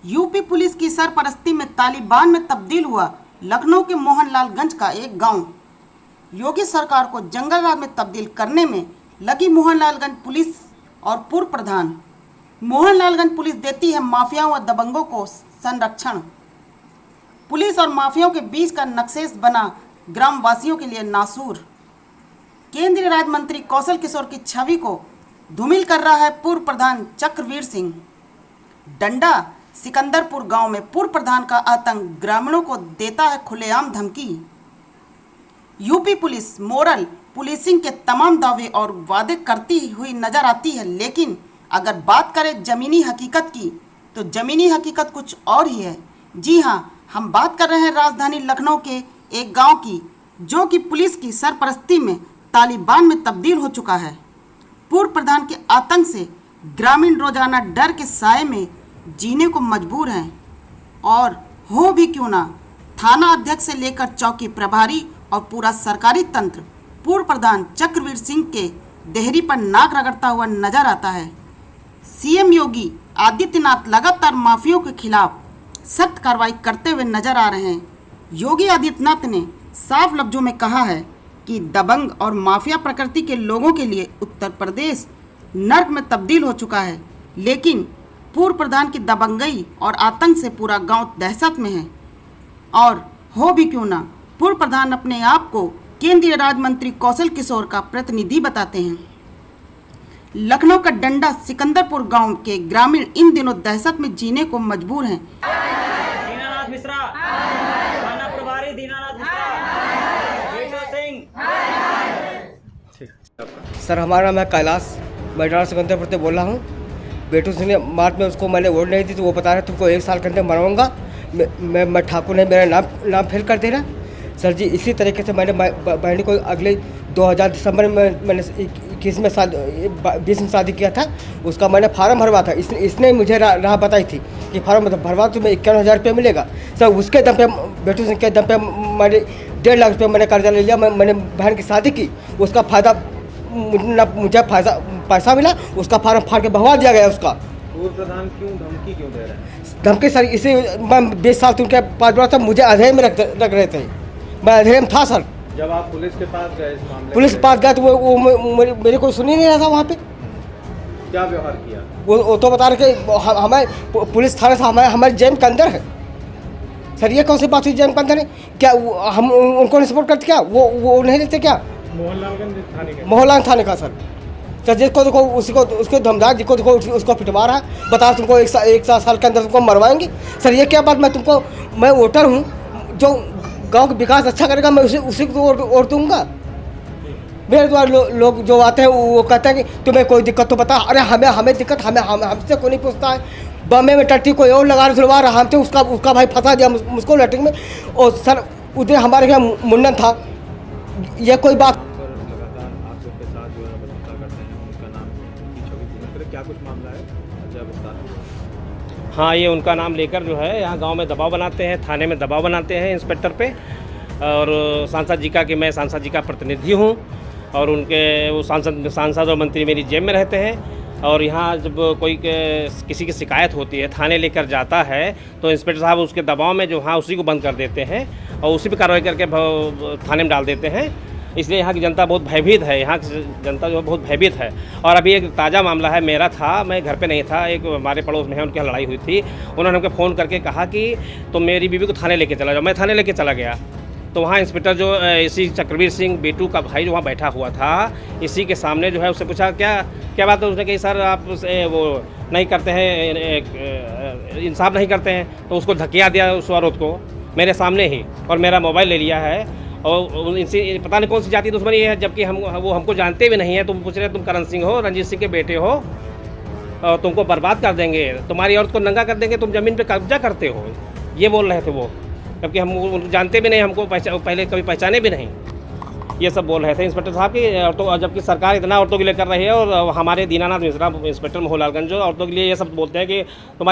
UP police की सरपरस्ती में तालिबान में तब्दील हुआ लखनऊ के मोहनलालगंज का एक गांव। योगी सरकार को जंगल राज में तब्दील करने में लगी मोहनलालगंज पुलिस और पूर्व प्रधान। मोहनलालगंज पुलिस देती है माफियाओं व दबंगों को संरक्षण। पुलिस और माफियाओं के बीच का नक्शेस बना ग्रामवासियों के लिए नासूर। केंद्रीय राज्य मंत्री कौशल किशोर की छवि को धूमिल कर रहा है पूर्व प्रधान चक्रवीर सिंह। डंडा सिकंदरपुर गांव में पूर्व प्रधान का आतंक ग्रामीणों को देता है खुलेआम धमकी। यूपी पुलिस मोरल पुलिसिंग के तमाम दावे और वादे करती हुई नजर आती है, लेकिन अगर बात करें जमीनी हकीकत की तो जमीनी हकीकत कुछ और ही है। जी हां, हम बात कर रहे हैं राजधानी लखनऊ के एक गांव की, जो कि पुलिस की सरपरस्ती में तालिबान में तब्दील हो चुका है। पूर्व प्रधान के आतंक से ग्रामीण रोजाना डर के साए में जीने को मजबूर हैं, और हो भी क्यों ना, थाना अध्यक्ष से लेकर चौकी प्रभारी और पूरा सरकारी तंत्र पूर्व प्रधान चक्रवीर सिंह के देहरी पर नाक रगड़ता हुआ नजर आता है। सीएम योगी आदित्यनाथ लगातार माफियाओं के खिलाफ सख्त कार्रवाई करते हुए नजर आ रहे हैं। योगी आदित्यनाथ ने साफ लफ्जों में कहा है कि दबंग और माफिया प्रकृति के लोगों के लिए उत्तर प्रदेश नर्क में तब्दील हो चुका है, लेकिन पूर्व प्रधान की दबंगई और आतंक से पूरा गांव दहशत में है। और हो भी क्यों ना, पूर्व प्रधान अपने आप को केंद्रीय राज्य मंत्री कौशल किशोर का प्रतिनिधि बताते हैं। लखनऊ का डंडा सिकंदरपुर गांव के ग्रामीण इन दिनों दहशत में जीने को मजबूर हैं। दीनानाथ मिश्रा, थाना प्रभारी दीनानाथ मिश्रा, बेटू सिंह। सर, हमारा नाम है कैलाश, मैं डंडा सिकंदरपुर से बोल रहा हूँ। बेटू सिंह ने मार्च में उसको मैंने वोट नहीं दी, तो वो बता रहे तुमको 1 साल के अंदर मरवाऊंगा। मैं ठाकुर ने मेरा नाम फेल कर देना। सर जी, इसी तरीके से मैंने बहनी को अगले 2000 दिसंबर में मैंने 21 में 20 में शादी किया था। उसका मैंने फार्म भरवा था। इसने मुझे राह बताई थी कि फार्म भरवा तो 51,000 रुपये मिलेगा। सर, उसके दम पे, बेटू सिंह के दम पे मैंने 1.5 लाख रुपये मैंने कर्जा ले लिया। मैंने बहन की शादी की, उसका फ़ायदा मुझे पैसा मिला, उसका फार्म फाड़ के भरवा दिया गया। उसका पूर्व प्रधान क्यों धमकी क्यों दे रहे हैं? धमकी सर, इसे मैं 20 साल उनके पास रहा था, मुझे अंधेरे में रख रहे थे। मैं अंधेरे में था सर। जब आप पुलिस के पास गए इस मामले पुलिस के पास गया तो वो मेरे को सुन ही नहीं रहा था। वहाँ पे क्या व्यवहार किया? वो तो बता रहे कि हमें पुलिस थाने से हमारे जेल के अंदर है। सर, ये कौन सी बात हुई? जेल के अंदर है क्या? हम उनको नहीं सपोर्ट करते क्या? वो नहीं लेते क्या? मोहनलाल थाने का सर जिसको देखो उसको धमदार, जिसको देखो उसको पिटवा रहा है। बता तुमको एक साल के अंदर तुमको मरवाएंगे। सर, ये क्या बात? मैं वोटर हूँ, जो गांव का विकास अच्छा करेगा मैं उसी को वोट दूंगा। मेरे द्वारा लोग जो आते हैं वो कहते हैं कि तुम्हें कोई दिक्कत तो बता। अरे हमें दिक्कत हमसे कोई नहीं पूछता है। बम्बे में टट्टी कोई और लगा धुलवा रहा, हमसे उसका भाई फंसा दिया मुझको लैट्रिन में। और सर, उधर हमारे यहाँ मुंडन था। ये कोई बात? लगातार आप लोग के साथ जो है बदसलूकी करते हैं, उनका नाम की छवि धूमिल, क्या कुछ मामला है? हाँ, ये उनका नाम लेकर जो है यहाँ गांव में दबाव बनाते हैं, थाने में दबाव बनाते हैं इंस्पेक्टर पे। और सांसद जी का कि मैं सांसद जी का प्रतिनिधि हूँ, और उनके वो सांसद और मंत्री मेरी जेब में रहते हैं। और यहाँ जब कोई किसी की शिकायत होती है, थाने लेकर जाता है, तो इंस्पेक्टर साहब उसके दबाव में जो हाँ उसी को बंद कर देते हैं और उसी पर कार्रवाई करके थाने में डाल देते हैं। इसलिए यहाँ की जनता बहुत भयभीत है। यहाँ की जनता जो है बहुत भयभीत है। और अभी एक ताज़ा मामला है, मेरा था, मैं घर पे नहीं था, एक हमारे पड़ोस में है, उनकी लड़ाई हुई थी। उन्होंने हमको फ़ोन करके कहा कि तुम मेरी बीवी को थाने लेके चला जाओ। मैं थाने लेके चला गया, तो वहाँ इंस्पेक्टर जो इसी चक्रवीर सिंह बेटू का भाई जो वहाँ बैठा हुआ था, इसी के सामने जो है उससे पूछा क्या बात है। उसने कही सर आप वो नहीं करते हैं, इंसाफ नहीं करते हैं। तो उसको धकिया दिया उस औरत को मेरे सामने ही, और मेरा मोबाइल ले लिया है। और इनसे पता नहीं कौन सी जाति दुश्मनी है, जबकि वो हमको जानते भी नहीं है। तुम पूछ रहे तुम करण सिंह हो, रंजीत सिंह के बेटे हो, और तुमको बर्बाद कर देंगे, तुम्हारी औरत को नंगा कर देंगे, तुम ज़मीन पे कब्जा करते हो, ये बोल रहे थे वो। जबकि हम उनको जानते भी नहीं, हमको पहले कभी पहचाने भी नहीं, ये सब बोल रहे थे इंस्पेक्टर साहब की। तो जबकि सरकार इतना औरतों के लिए कर रही है, और हमारे दीनानाथ मिश्रा इंस्पेक्टर मोहनलालगंज जो औरतों के लिए ये सब बोलते हैं कि तुम्हारे